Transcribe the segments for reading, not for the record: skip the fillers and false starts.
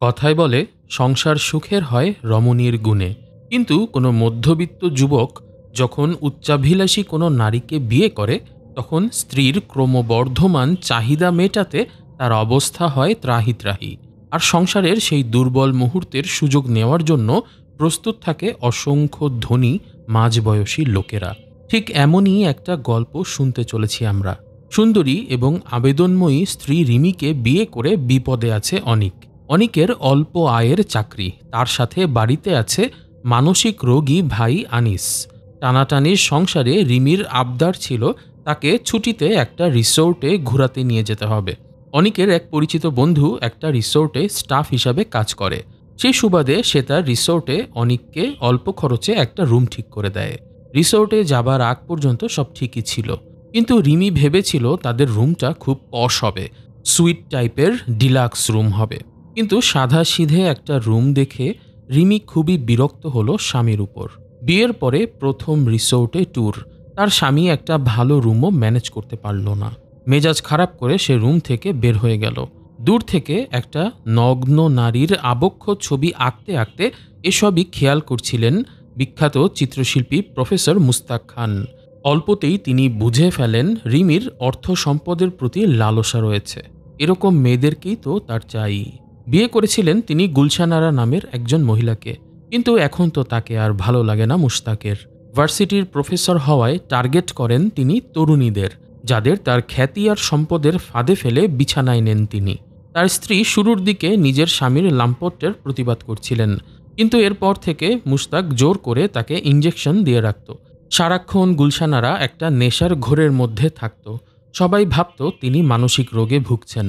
কথায় বলে সংসার সুখের হয় রমণীর গুণে। কিন্তু কোনো মধ্যবিত্ত যুবক যখন উচ্চাভিলাষী কোনো নারীকে বিয়ে করে, তখন স্ত্রীর ক্রমবর্ধমান চাহিদা মেটাতে তার অবস্থা হয় ত্রাহি ত্রাহি। আর সংসারের সেই দুর্বল মুহূর্তের সুযোগ নেওয়ার জন্য প্রস্তুত থাকে অসংখ্য ধনী মাঝবয়সী লোকেরা। ঠিক এমনই একটা গল্প শুনতে চলেছি আমরা। সুন্দরী এবং আবেদনময়ী স্ত্রী রিমিকে বিয়ে করে বিপদে আছে অনিক। অনিকের অল্প আয়ের চাকরি, তার সাথে বাড়িতে আছে মানসিক রোগী ভাই আনিস। টানাটানির সংসারে রিমির আবদার ছিল তাকে ছুটিতে একটা রিসোর্টে ঘোরাতে নিয়ে যেতে হবে। অনিকের এক পরিচিত বন্ধু একটা রিসোর্টে স্টাফ হিসাবে কাজ করে। সেই সুবাদে সে তার রিসোর্টে অনিককে অল্প খরচে একটা রুম ঠিক করে দেয়। রিসোর্টে যাবার আগ পর্যন্ত সব ঠিকই ছিল, কিন্তু রিমি ভেবেছিল তাদের রুমটা খুব পশ হবে, সুইট টাইপের ডিলাক্স রুম হবে। কিন্তু সাধাসিধে একটা রুম দেখে রিমি খুবই বিরক্ত হলো স্বামীর উপর। বিয়ের পরে প্রথম রিসোর্টে ট্যুর, তার স্বামী একটা ভালো রুমও ম্যানেজ করতে পারল না। মেজাজ খারাপ করে সে রুম থেকে বের হয়ে গেল। দূর থেকে একটা নগ্ন নারীর আবক্ষ ছবি আঁকতে আঁকতে এসবই খেয়াল করছিলেন বিখ্যাত চিত্রশিল্পী প্রফেসর মুস্তাক খান। অল্পতেই তিনি বুঝে ফেলেন রিমির অর্থ সম্পদের প্রতি লালসা রয়েছে। এরকম মেয়েদেরকেই তো তার চাই। বিয়ে করেছিলেন তিনি গুলশান আরা নামের একজন মহিলাকে, কিন্তু এখন তো তাকে আর ভালো লাগে না মুস্তাকের। ভার্সিটির প্রফেসর হওয়ায় টার্গেট করেন তিনি তরুণীদের, যাদের তার খ্যাতি আর সম্পদের ফাঁদে ফেলে বিছানায় নেন তিনি। তার স্ত্রী শুরুর দিকে নিজের স্বামীর লাম্পট্যের প্রতিবাদ করছিলেন, কিন্তু এরপর থেকে মুস্তাক জোর করে তাকে ইঞ্জেকশন দিয়ে রাখত। সারাক্ষণ গুলশানারা একটা নেশার ঘোরের মধ্যে থাকত। সবাই ভাবত তিনি মানসিক রোগে ভুগছেন,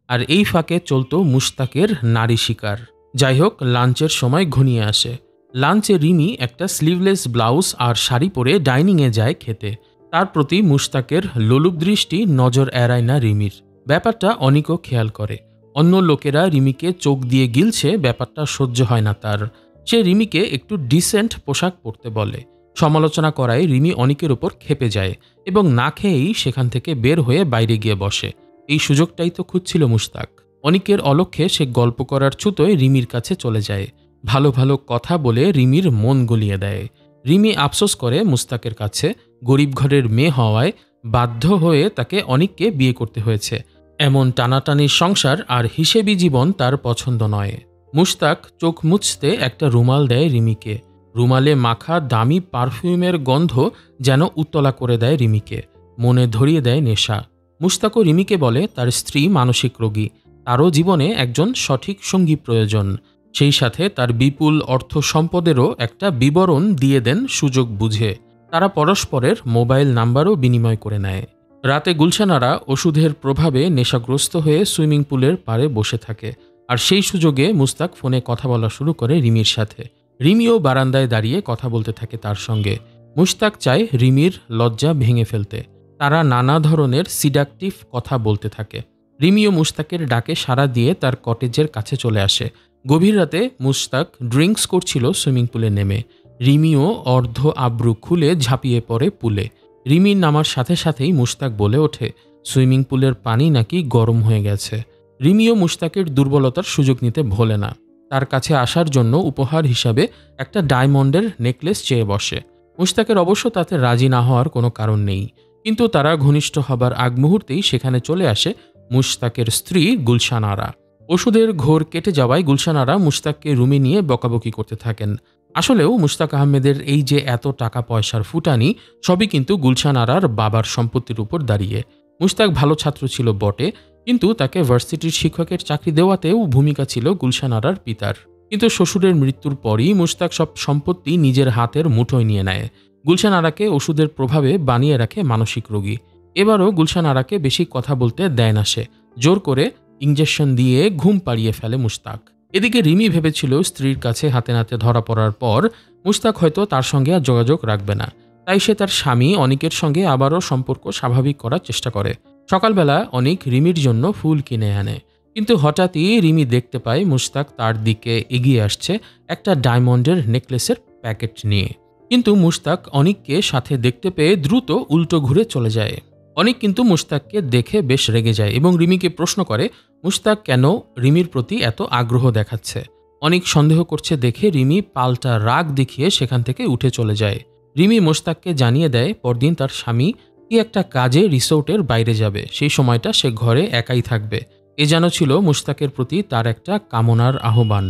আর এই ফাঁকে চলত মুস্তাকের নারী শিকার। যাই হোক, লাঞ্চের সময় ঘনিয়ে আসে। লাঞ্চে রিমি একটা স্লিভলেস ব্লাউজ আর শাড়ি পরে ডাইনিংয়ে যায় খেতে। তার প্রতি মুস্তাকের লোলুপ দৃষ্টি নজর এড়ায় না রিমির। ব্যাপারটা অনিকও খেয়াল করে। অন্য লোকেরা রিমিকে চোখ দিয়ে গিলছে, ব্যাপারটা সহ্য হয় না তার। সে রিমিকে একটু ডিসেন্ট পোশাক পরতে বলে। সমালোচনা করায় রিমি অনিকের ওপর ক্ষেপে যায় এবং না খেয়েই সেখান থেকে বের হয়ে বাইরে গিয়ে বসে। এই সুযোগটাই তো খুঁজছিল মুস্তাক। অনিকের অলক্ষ্যে সে গল্প করার ছুতোয় রিমির কাছে চলে যায়। ভালো ভালো কথা বলে রিমির মন গলিয়ে দেয়। রিমি আফসোস করে মুস্তাকের কাছে গরিব ঘরের মেয়ে হওয়ায় বাধ্য হয়ে তাকে অনিককে বিয়ে করতে হয়েছে। এমন টানাটানির সংসার আর হিসেবি জীবন তার পছন্দ নয়। মুস্তাক চোখ মুছতে একটা রুমাল দেয় রিমিকে। রুমালে মাখা দামি পারফিউমের গন্ধ যেন উত্তলা করে দেয় রিমিকে, মনে ধরিয়ে দেয় নেশা। মুস্তাকও রিমিকে বলে তার স্ত্রী মানসিক রোগী, তারও জীবনে একজন সঠিক সঙ্গী প্রয়োজন। সেই সাথে তার বিপুল অর্থ সম্পদেরও একটা বিবরণ দিয়ে দেন সুযোগ বুঝে। তারা পরস্পরের মোবাইল নাম্বারও বিনিময় করে নেয়। রাতে গুলশানারা ওষুধের প্রভাবে নেশাগ্রস্ত হয়ে সুইমিং পুলের পাড়ে বসে থাকে, আর সেই সুযোগে মুস্তাক ফোনে কথা বলা শুরু করে রিমির সাথে। রিমিও বারান্দায় দাঁড়িয়ে কথা বলতে থাকে তার সঙ্গে। মুস্তাক চায় রিমির লজ্জা ভেঙে ফেলতে। তারা নানা ধরনের সিডাকটিভ কথা বলতে থাকে। রিমিও মুস্তাকের ডাকে সাড়া দিয়ে তার কটেজের কাছে চলে আসে। গভীর রাতে মুস্তাক ড্রিঙ্কস করছিল সুইমিং পুলে নেমে। রিমিও অর্ধ আব্রু খুলে ঝাঁপিয়ে পড়ে পুলে। রিমির নামার সাথে সাথেই মুস্তাক বলে ওঠে সুইমিং পুলের পানি নাকি গরম হয়ে গেছে। রিমিও মুস্তাকের দুর্বলতার সুযোগ নিতে ভোলে না। তার কাছে আসার জন্য উপহার হিসাবে একটা ডায়মন্ডের নেকলেস চেয়ে বসে। মুস্তাকের অবশ্য তাতে রাজি না হওয়ার কোনো কারণ নেই, কিন্তু তারা ঘনিষ্ঠ হবার আগ মুহূর্তেই সেখানে চলে আসে মুস্তাকের স্ত্রী গুলশান আরা। ওষুধের ঘোর কেটে যাওয়ায় গুলশান আরা মুস্তাককে রুমে নিয়ে বকাবকি করতে থাকেন। আসলেও মুস্তাক আহমেদের এই যে এত টাকা পয়সার ফুটানি, সবই কিন্তু গুলশান আরার বাবার সম্পত্তির উপর দাঁড়িয়ে। মুস্তাক ভালো ছাত্র ছিল বটে, কিন্তু তাকে ভার্সিটির শিক্ষকের চাকরি দেওয়াতেও ভূমিকা ছিল গুলশান আরার পিতার। কিন্তু শ্বশুরের মৃত্যুর পরই মুস্তাক সব সম্পত্তি নিজের হাতের মুঠোয় নিয়ে নেয়। গুলশান আরাকে ওষুধের প্রভাবে বানিয়ে রাখে মানসিক রোগী। এবারও গুলশান আরাকে বেশি কথা বলতে দেয় না সে। জোর করে ইঞ্জেকশন দিয়ে ঘুম পাড়িয়ে ফেলে মুস্তাক। এদিকে রিমি ভেবেছিল স্ত্রীর কাছে হাতে নাতে ধরা পড়ার পর মুস্তাক হয়তো তার সঙ্গে আর যোগাযোগ রাখবে না, তাই সে তার স্বামী অনিকের সঙ্গে আবারও সম্পর্ক স্বাভাবিক করার চেষ্টা করে। সকালবেলা অনিক রিমির জন্য ফুল কিনে আনে, কিন্তু হঠাৎই রিমি দেখতে পায় মুস্তাক তার দিকে এগিয়ে আসছে একটা ডায়মন্ডের নেকলেসের প্যাকেট নিয়ে। কিন্তু মুস্তাক অনিককে সাথে দেখতে পেয়ে দ্রুত উল্টো ঘুরে চলে যায়। অনেক কিন্তু মুশতাককে দেখে বেশ রেগে যায় এবং রিমিকে প্রশ্ন করে মুশতাক কেন রিমির প্রতি এত আগ্রহ দেখাচ্ছে। অনেক সন্দেহ করছে দেখে রিমি পাল্টা রাগ দেখিয়ে সেখান থেকে উঠে চলে যায়। রিমি মুশতাককে জানিয়ে দেয় পরদিন তার স্বামী কি একটা কাজে রিসোর্টের বাইরে যাবে, সেই সময়টা সে ঘরে একাই থাকবে। এ যেন ছিল মুশতাকের প্রতি তার একটা কামনার আহ্বান।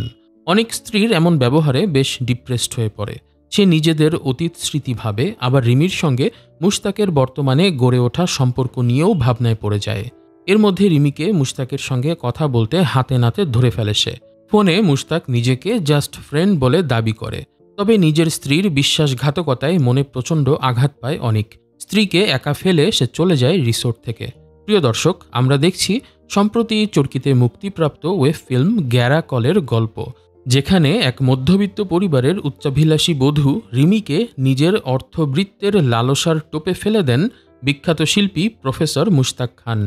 অনেক স্ত্রীর এমন ব্যবহারে বেশ ডিপ্রেসড হয়ে পড়ে। সে নিজেদের অতীত স্মৃতি ভাবে, আবার রিমির সঙ্গে মুশতাকের বর্তমানে গড়ে ওঠা সম্পর্ক নিয়েও ভাবনায় পড়ে যায়। এর মধ্যে রিমিকে মুশতাকের সঙ্গে কথা বলতে হাতে নাতে ধরে ফেলে সে। ফোনে মুশতাক নিজেকে জাস্ট ফ্রেন্ড বলে দাবি করে। তবে নিজের স্ত্রীর বিশ্বাসঘাতকতায় মনে প্রচণ্ড আঘাত পায় অনেক। স্ত্রীকে একা ফেলে সে চলে যায় রিসোর্ট থেকে। প্রিয় দর্শক, আমরা দেখছি সম্প্রতি চরকিতে মুক্তিপ্রাপ্ত ওয়েব ফিল্ম গ্যারাকলের গল্প, যেখানে এক মধ্যবিত্ত পরিবারের উচ্চাভিলাষী বধূ রিমিকে নিজের অর্থবৃত্তের লালসার টোপে ফেলে দেন বিখ্যাত শিল্পী প্রফেসর মুশতাক খান।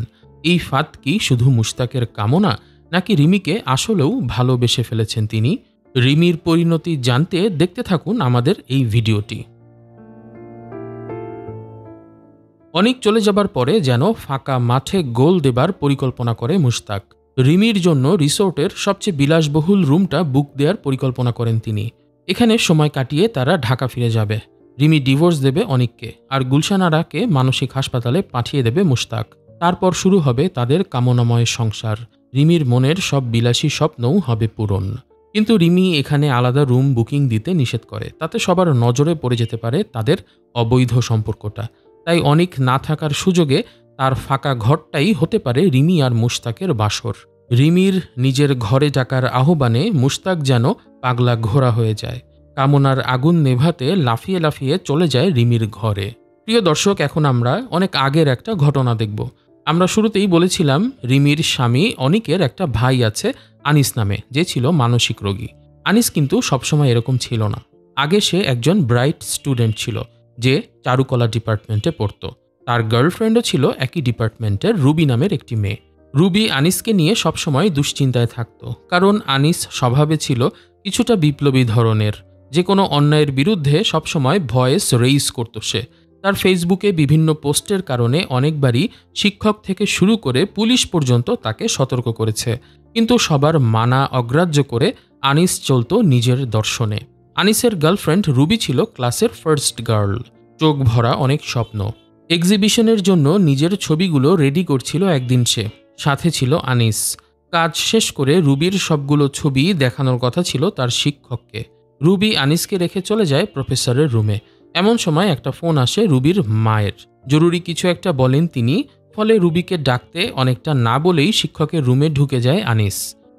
এই ফাঁদ কি শুধু মুশতাকের কামনা, নাকি রিমিকে আসলেও ভালোবেসে ফেলেছেন তিনি? রিমির পরিণতি জানতে দেখতে থাকুন আমাদের এই ভিডিওটি। অনেক চলে যাবার পরে যেন ফাঁকা মাঠে গোল দেবার পরিকল্পনা করে মুশতাক। রিমির জন্য রিসোর্টের সবচেয়ে বিলাসবহুল রুমটা বুক দেওয়ার পরিকল্পনা করেন তিনি। এখানে সময় কাটিয়ে তারা ঢাকা ফিরে যাবে। রিমি ডিভোর্স দেবে অনিককে, আর গুলশান আরাকে মানসিক হাসপাতালে পাঠিয়ে দেবে মুশতাক। তারপর শুরু হবে তাদের কামনাময় সংসার। রিমির মনের সব বিলাসী স্বপ্নও হবে পূরণ। কিন্তু রিমি এখানে আলাদা রুম বুকিং দিতে নিষেধ করে, তাতে সবার নজরে পড়ে যেতে পারে তাদের অবৈধ সম্পর্কটা। তাই অনেক না থাকার সুযোগে তার ফাঁকা ঘরটাই হতে পারে রিমি আর মুশতাকের বাসর। রিমির নিজের ঘরে ডাকার আহ্বানে মুশতাক যেন পাগলা ঘোড়া হয়ে যায়। কামনার আগুন নেভাতে লাফিয়ে লাফিয়ে চলে যায় রিমির ঘরে। প্রিয় দর্শক, এখন আমরা অনেক আগের একটা ঘটনা দেখব। আমরা শুরুতেই বলেছিলাম রিমির স্বামী অনিকের একটা ভাই আছে আনিস নামে, যে ছিল মানসিক রোগী। আনিস কিন্তু সবসময় এরকম ছিল না। আগে সে একজন ব্রাইট স্টুডেন্ট ছিল, যে চারুকলা ডিপার্টমেন্টে পড়তো। তার গার্লফ্রেন্ডও ছিল একই ডিপার্টমেন্টের রুবি নামের একটি মেয়ে। রুবি আনিসকে নিয়ে সবসময় দুশ্চিন্তায় থাকত, কারণ আনিস স্বভাবে ছিল কিছুটা বিপ্লবী ধরনের। যে কোনো অন্যায়ের বিরুদ্ধে সবসময় ভয়েস রেইজ করত সে। তার ফেসবুকে বিভিন্ন পোস্টের কারণে অনেকবারই শিক্ষক থেকে শুরু করে পুলিশ পর্যন্ত তাকে সতর্ক করেছে। কিন্তু সবার মানা অগ্রাহ্য করে আনিস চলত নিজের দর্শনে। আনিসের গার্লফ্রেন্ড রুবি ছিল ক্লাসের ফার্স্ট গার্ল। চোখ ভরা অনেক স্বপ্ন। এক্সিবিশনের জন্য নিজের ছবিগুলো রেডি করছিল একদিন সে। সাথে ছিল আনিস। কাজ শেষ করে রুবির সবগুলো ছবি দেখানোর কথা ছিল তার শিক্ষককে। রুবি আনিসকে রেখে চলে যায় প্রফেসরের রুমে। এমন সময় একটা ফোন আসে রুবির মায়ের। জরুরি কিছু একটা বলেন তিনি, ফলে রুবিকে ডাকতে অনেকটা না বলেই শিক্ষকের রুমে ঢুকে যায় আনিস।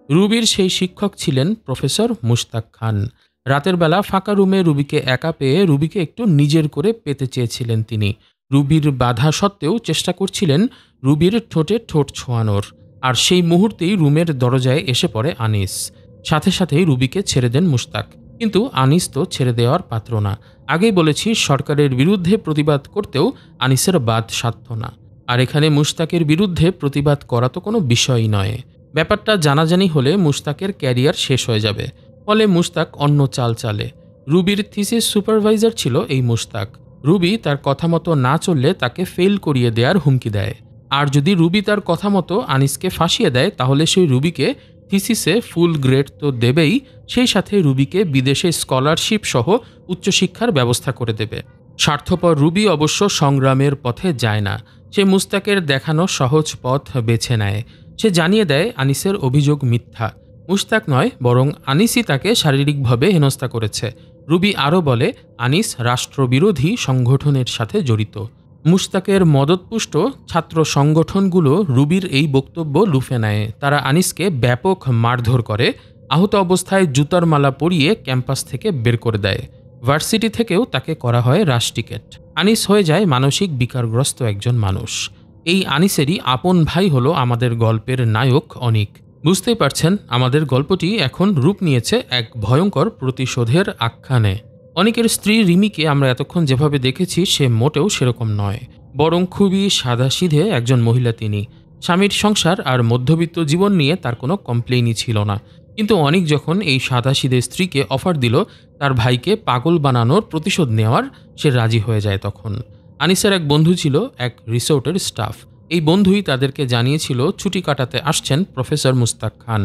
রুবির সেই শিক্ষক ছিলেন প্রফেসর মুশতাক খান। রাতের বেলা ফাঁকা রুমে রুবিকে একা পেয়ে রুবিকে একটু নিজের করে পেতে চেয়েছিলেন তিনি। রুবির বাধা সত্ত্বেও চেষ্টা করছিলেন রুবির ঠোঁটে ঠোঁট ছোঁয়ানোর। আর সেই মুহূর্তেই রুমের দরজায় এসে পড়ে আনিস। সাথে সাথেই রুবিকে ছেড়ে দেন মুশতাক। কিন্তু আনিস তো ছেড়ে দেওয়ার পাত্র না। আগেই বলেছি, সরকারের বিরুদ্ধে প্রতিবাদ করতেও আনিসের বাদ সাধ্য না। আর এখানে মুশতাকের বিরুদ্ধে প্রতিবাদ করা তো কোনো বিষয়ই নয়। ব্যাপারটা জানাজানি হলে মুশতাকের ক্যারিয়ার শেষ হয়ে যাবে। ফলে মুশতাক অন্য চাল চালে। রুবির থিসিস সুপারভাইজার ছিল এই মুশতাক। রুবি তার কথা মতো না চললে তাকে ফেল করিয়ে দেওয়ার হুমকি দেয়। আর যদি রুবি তার কথা মতো আনিসকে ফাঁসিয়ে দেয়, তাহলে সেই রুবিকে থিসিসে ফুল গ্রেড তো দেবেই, সেই সাথে রুবিকে বিদেশে স্কলারশিপ সহ উচ্চশিক্ষার ব্যবস্থা করে দেবে। স্বার্থপর রুবি অবশ্য সংগ্রামের পথে যায় না। সে মুশতাকের দেখানো সহজ পথ বেছে নেয়। সে জানিয়ে দেয় আনিসের অভিযোগ মিথ্যা। মুশতাক নয়, বরং আনিসই তাকে শারীরিকভাবে হেনস্থা করেছে। রুবি আরও বলে আনিস রাষ্ট্রবিরোধী সংগঠনের সাথে জড়িত। মুশতাকের মদতপুষ্ট ছাত্র সংগঠনগুলো রুবির এই বক্তব্য লুফে নেয়। তারা আনিসকে ব্যাপক মারধর করে। আহত অবস্থায় জুতার মালা পরিয়ে ক্যাম্পাস থেকে বের করে দেয়। ভার্সিটি থেকেও তাকে করা হয় রাশটিকেট। আনিস হয়ে যায় মানসিক বিকারগ্রস্ত একজন মানুষ। এই আনিসেরই আপন ভাই হলো আমাদের গল্পের নায়ক অনিক। বুঝতেই পারছেন, আমাদের গল্পটি এখন রূপ নিয়েছে এক ভয়ঙ্কর প্রতিশোধের আখ্যানে। অনিকের স্ত্রী রিমিকে আমরা এতক্ষণ যেভাবে দেখেছি, সে মোটেও সেরকম নয়, বরং খুবই সাদাসিধে একজন মহিলা তিনি। স্বামীর সংসার আর মধ্যবিত্ত জীবন নিয়ে তার কোনো কমপ্লেইনই ছিল না। কিন্তু অনিক যখন এই সাদাসিধে স্ত্রীকে অফার দিল তার ভাইকে পাগল বানানোর প্রতিশোধ নেওয়ার, সে রাজি হয়ে যায় তখন। আনিসের এক বন্ধু ছিল এক রিসোর্টের স্টাফ। এই বন্ধুই তাদেরকে জানিয়েছিল ছুটি কাটাতে আসছেন প্রফেসর মুস্তাক খান।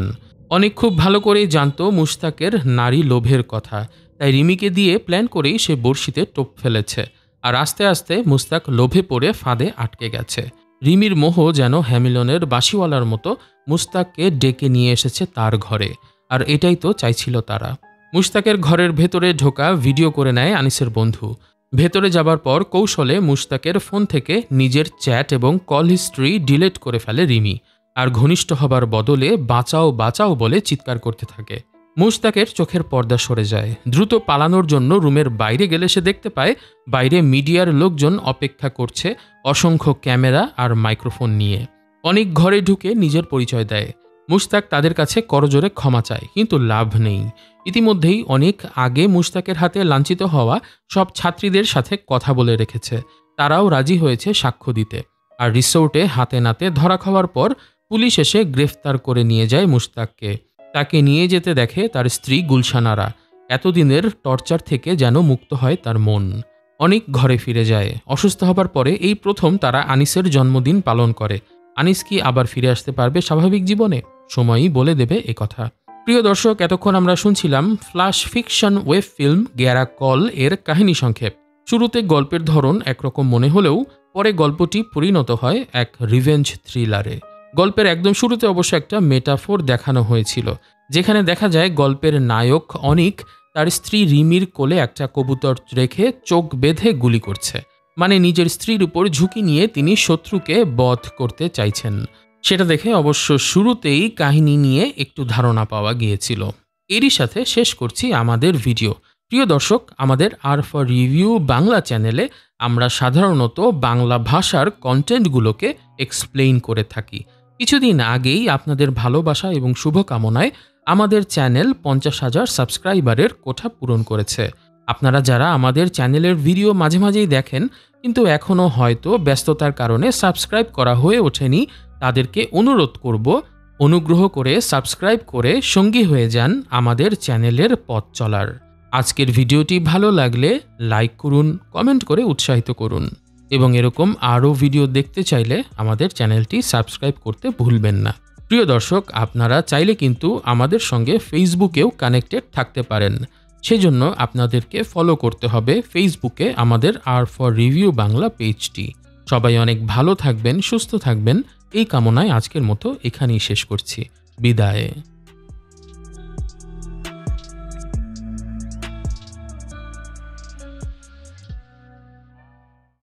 অনেক খুব ভালো করেই জানতো মুস্তাকের নারী লোভের কথা, তাই রিমিকে দিয়ে প্ল্যান করেই সে বড়শিতে টোপ ফেলেছে। আর আস্তে আস্তে মুস্তাক লোভে পড়ে ফাঁদে আটকে গেছে। রিমির মোহ যেন হ্যামিলনের বাঁশিওয়ালার মতো মুস্তাককে ডেকে নিয়ে এসেছে তার ঘরে, আর এটাই তো চাইছিল তারা। মুস্তাকের ঘরের ভেতরে ঢোকা ভিডিও করে নেয় আনিসের বন্ধু। ভেতরে যাবার পর কৌশলে মুস্তাকের ফোন থেকে নিজের চ্যাট এবং কল হিস্ট্রি ডিলিট করে ফেলে রিমি, আর ঘনিষ্ঠ হবার বদলে বাঁচাও বাঁচাও বলে চিৎকার করতে থাকে। মুস্তাকের চোখের পর্দা সরে যায়। দ্রুত পালানোর জন্য রুমের বাইরে গেলে সে দেখতে পায় বাইরে মিডিয়ার লোকজন অপেক্ষা করছে অসংখ্য ক্যামেরা আর মাইক্রোফোন নিয়ে। অনেক ঘরে ঢুকে নিজের পরিচয় দেয়। মুস্তাক তাদের কাছে করজোরে ক্ষমা চায়, কিন্তু লাভ নেই। ইতিমধ্যেই অনেক আগে মুস্তাকের হাতে লাঞ্ছিত হওয়া সব ছাত্রীদের সাথে কথা বলে রেখেছে। তারাও রাজি হয়েছে সাক্ষ্য দিতে। আর রিসোর্টে হাতে নাতে ধরা খাওয়ার পর পুলিশ এসে গ্রেফতার করে নিয়ে যায় মুস্তাককে। তাকে নিয়ে যেতে দেখে তার স্ত্রী গুলশানারা। এতদিনের টর্চার থেকে যেন মুক্ত হয় তার মন। অনেক ঘরে ফিরে যায়। অসুস্থ হবার পরে এই প্রথম তারা আনিসের জন্মদিন পালন করে। আনিস কি আবার ফিরে আসতে পারবে স্বাভাবিক জীবনে? সময়ই বলে দেবে একথা। প্রিয় দর্শক, এতক্ষণ আমরা শুনছিলাম ফ্ল্যাশ ফিকশন ওয়েব ফিল্ম গ্যারা কল এর কাহিনী সংক্ষেপ। শুরুতে গল্পের ধরন একরকম মনে হলেও পরে গল্পটি পরিণত হয় এক রিভেঞ্জ থ্রিলারে। গল্পের একদম শুরুতে অবশ্য একটা মেটাফোর দেখানো হয়েছিল, যেখানে দেখা যায় গল্পের নায়ক অনিক তার স্ত্রী রিমির কোলে একটা কবুতর রেখে চোখ বেঁধে গুলি করছে। মানে নিজের স্ত্রীর উপর ঝুঁকি নিয়ে তিনি শত্রুকে বধ করতে চাইছেন। সেটা দেখে অবশ্য শুরুতেই কাহিনী নিয়ে একটু ধারণা পাওয়া গিয়েছিল। এরই সাথে শেষ করছি আমাদের ভিডিও। প্রিয় দর্শক, আমাদের আর ফর রিভিউ বাংলা চ্যানেলে আমরা সাধারণত বাংলা ভাষার কন্টেন্টগুলোকে এক্সপ্লেইন করে থাকি। কিছুদিন আগেই আপনাদের ভালোবাসা এবং শুভকামনায় আমাদের চ্যানেল 50,000 সাবস্ক্রাইবারের কোঠা পূরণ করেছে। আপনারা যারা আমাদের চ্যানেলের ভিডিও মাঝে মাঝেই দেখেন কিন্তু এখনও হয়তো ব্যস্ততার কারণে সাবস্ক্রাইব করা হয়ে ওঠেনি, তাদেরকে অনুরোধ করব অনুগ্রহ করে সাবস্ক্রাইব করে সঙ্গী হয়ে যান আমাদের চ্যানেলের পথ চলার। আজকের ভিডিওটি ভালো লাগলে লাইক করুন, কমেন্ট করে উৎসাহিত করুন এবং এরকম আরও ভিডিও দেখতে চাইলে আমাদের চ্যানেলটি সাবস্ক্রাইব করতে ভুলবেন না। প্রিয় দর্শক, আপনারা চাইলে কিন্তু আমাদের সঙ্গে ফেসবুকেও কানেক্টেড থাকতে পারেন। সেজন্য আপনাদেরকে ফলো করতে হবে ফেসবুকে আমাদের আর ফর রিভিউ বাংলা পেজটি। সবাই অনেক ভালো থাকবেন, সুস্থ থাকবেন এই কামনায় আজকের মতো এখানেই শেষ করছি। বিদায়।